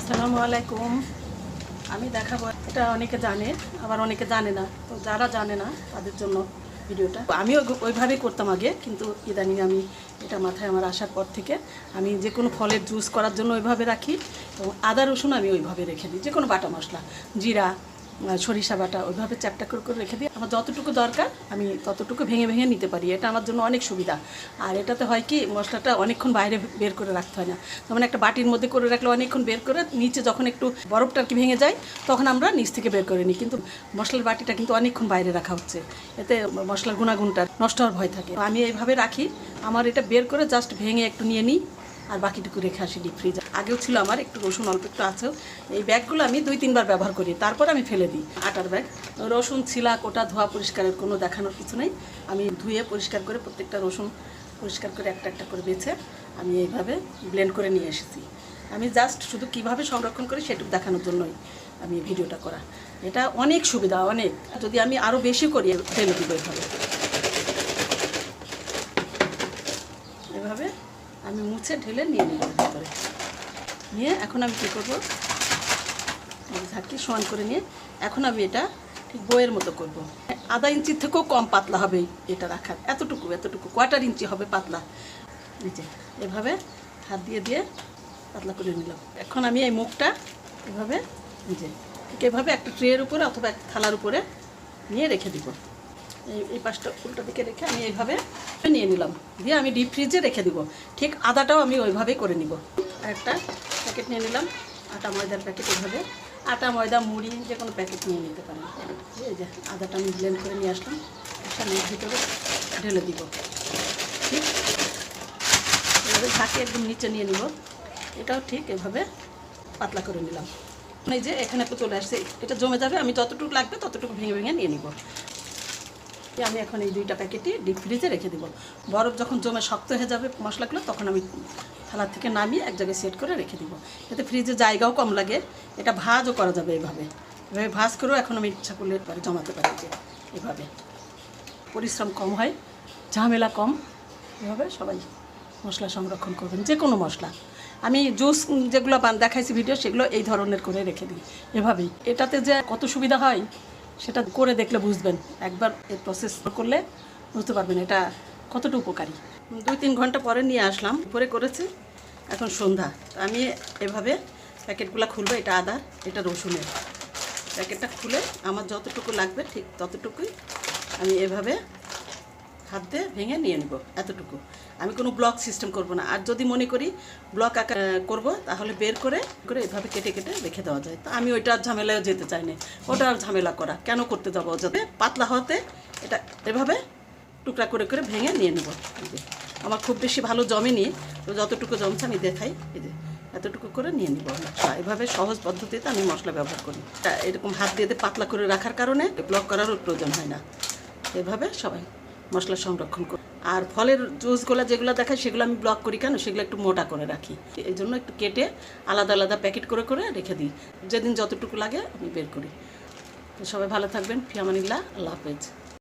আসসালামু আলাইকুম। আমি দেখাবো, এটা অনেকে জানে আবার অনেকে জানে না, তো যারা জানে না তাদের জন্য ভিডিওটা। আমিও ওইভাবেই করতাম আগে, কিন্তু ইদানিং আমি এটা মাথায় আমার আসার পর থেকে আমি যে কোনো ফলের জুস করার জন্য ওইভাবে রাখি, এবং আদা রসুন আমি ওইভাবে রেখে দিই। যে কোনো বাটা মশলা, জিরা, সরিষা বাটা ওইভাবে চ্যাপটা করে রেখে দিই। আমার যতটুকু দরকার আমি ততটুকু ভেঙে ভেঙে নিতে পারি। এটা আমার জন্য অনেক সুবিধা। আর এটাতে হয় কি, মশলাটা অনেকক্ষণ বাইরে বের করে রাখতে হয় না। যেমন একটা বাটির মধ্যে করে রাখলে অনেকক্ষণ বের করে নিচে যখন একটু বরফটা কি ভেঙে যায় তখন আমরা নিচ থেকে বের করে নিই, কিন্তু মশলার বাটিটা কিন্তু অনেকক্ষণ বাইরে রাখা হচ্ছে, এতে মশলার গুণাগুণটা নষ্ট হওয়ার ভয় থাকে। আমি এইভাবে রাখি। আমার এটা বের করে জাস্ট ভেঙে একটু নিয়ে নিই, আর বাকিটুকু রেখে আসি ডিপ ফ্রিজে। আগেও ছিল আমার একটু রসুন, অল্প একটু আছেও। এই ব্যাগগুলো আমি 2-3 বার ব্যবহার করি, তারপর আমি ফেলে দিই। আটার ব্যাগ, রসুন ছিলা কোটা ধোয়া পরিষ্কারের কোনো দেখানোর কিছু নেই। আমি ধুয়ে পরিষ্কার করে প্রত্যেকটা রসুন পরিষ্কার করে একটা একটা করে বেছে আমি এইভাবে ব্লেন্ড করে নিয়ে এসেছি। আমি জাস্ট শুধু কিভাবে সংরক্ষণ করি সেটুকু দেখানোর জন্যই আমি ভিডিওটা করা। এটা অনেক সুবিধা, অনেক। যদি আমি আরও বেশি করি ফেলে দিব এভাবে আমি মুছে ঢেলে নিয়ে নিব ভিতরে নিয়ে। এখন আমি কী করবো, ঝাঁকি সমান করে নিয়ে এখন আমি এটা ঠিক বইয়ের মতো করব। আধা ইঞ্চির থেকেও কম পাতলা হবে এটা রাখার। এতটুকু 1/4 ইঞ্চি হবে পাতলা। নিচে এভাবে হাত দিয়ে দিয়ে পাতলা করে নিলাম। এখন আমি এই মুখটা এভাবে ঠিক এভাবে একটা ট্রের উপরে অথবা একটা থালার উপরে নিয়ে রেখে দিব। এই পাশটা উল্টো দিকে রেখে আমি এইভাবে নিয়ে নিলাম, দিয়ে আমি ডিপ ফ্রিজে রেখে দিব। ঠিক আদাটাও আমি ওইভাবেই করে নিব। একটা প্যাকেট নিয়ে নিলাম, আটা ময়দার প্যাকেট। এইভাবে আটা ময়দা মুড়ি যে কোনো প্যাকেট নিয়ে নিতে পারেন। এই যে আদাটা আমি ব্লেন্ড করে নিয়ে আসলাম, এর ভিতরে ঢেলে দিব। ঠিক এভাবে ঢাকে একদম নিচে নিয়ে নিব। এটাও ঠিক এভাবে পাতলা করে নিলাম। এই যে এখানে একটু চলে আসছে, এটা জমে যাবে। আমি যতটুকু লাগবে ততটুকু ভেঙে ভেঙে নিয়ে নিব। আমি এখন এই 2টা প্যাকেটই ডিপ ফ্রিজে রেখে দেবো। বরফ যখন জমে শক্ত হয়ে যাবে মশলাগুলো, তখন আমি থালা থেকে নামিয়ে এক জায়গায় সেট করে রেখে দিব। এতে ফ্রিজে জায়গাও কম লাগে। এটা ভাজও করা যাবে এভাবে ভাজ করেও এখন আমি ইচ্ছা করলে পরে জমাতে পারি। যে এভাবে পরিশ্রম কম হয়, ঝামেলা কম। এভাবে সবাই মশলা সংরক্ষণ করবেন, যে কোনো মশলা। আমি জুস যেগুলো দেখাইছি ভিডিও, সেগুলো এই ধরনের করে রেখে দিই এভাবেই। এটাতে যে কত সুবিধা হয় সেটা করে দেখলে বুঝবেন। একবার এই প্রসেস করলে বুঝতে পারবেন এটা কতটা উপকারী। 2-3 ঘন্টা পরে নিয়ে আসলাম, পরে করেছি। এখন সন্ধ্যা, আমি এভাবে প্যাকেটগুলো খুলবো। এটা আদার, এটা রসুনের। প্যাকেটটা খুলে আমার যতটুকু লাগবে ঠিক ততটুকুই আমি এভাবে হাত দিয়ে ভেঙে নিয়ে নেব। এতটুকু আমি কোনো ব্লক সিস্টেম করব না। আর যদি মনে করি ব্লক আকার করব, তাহলে বের করে এভাবে কেটে কেটে রেখে দেওয়া যায়। তো আমি ওইটার ঝামেলায় যেতে চাই না। ওটা আর ঝামেলা করা কেন করতে যাবো? যাতে পাতলা হতে এটা এভাবে টুকরা করে করে ভেঙে নিয়ে নেব। আমার খুব বেশি ভালো জমেনি, তো যতটুকু জমছে আমি দেখাই। এই যে এতটুকু করে নিয়ে নিব। এভাবে সহজ পদ্ধতিতে আমি মশলা ব্যবহার করি। এরকম হাত দিয়ে পাতলা করে রাখার কারণে ব্লক করারও প্রয়োজন হয় না। এভাবে সবাই মশলা সংরক্ষণ করি। আর ফলের জুসগুলো যেগুলো দেখায় সেগুলো আমি ব্লক করি কেন, সেগুলো একটু মোটা করে রাখি। এই জন্য একটু কেটে আলাদা আলাদা প্যাকেট করে করে রেখে দিই। যেদিন যতটুকু লাগে আমি বের করি। তো সবাই ভালো থাকবেন। ফি আমানিল্লাহ। আল্লাহ হাফেজ।